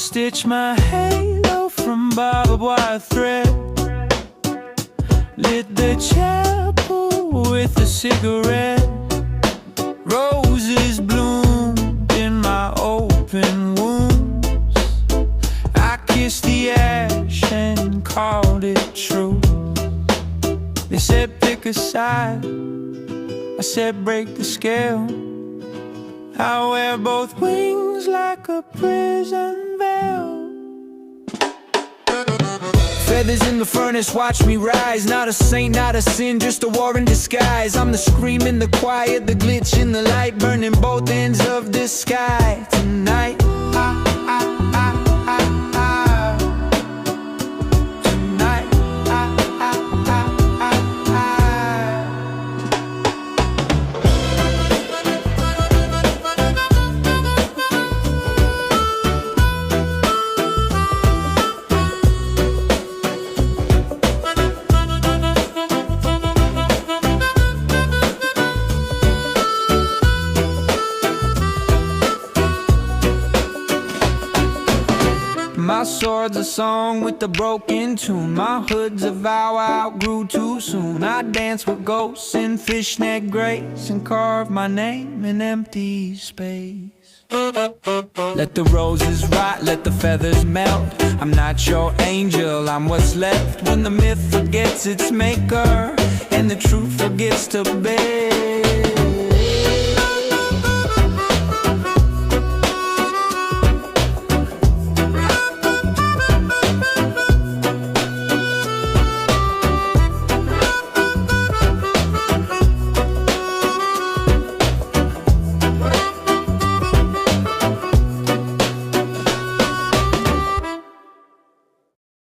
Stitch my halo from barbed wire thread. Lit the chapel with a cigarette. Roses bloomed in my open wounds. I kissed the ash and called it true. They said pick a side, I said break the scale. I wear both wings like a prison veil. Feathers in the furnace, watch me rise. Not a saint, not a sin, just a war in disguise. I'm the scream in the quiet, the glitch in the light, burning both ends of the sky tonight. My sword's a song with a broken tune. My hood's a vow I outgrew too soon. I dance with ghosts in fishnet grace and carve my name in empty space. Let the roses rot, let the feathers melt. I'm not your angel, I'm what's left when the myth forgets its maker and the truth forgets to bear.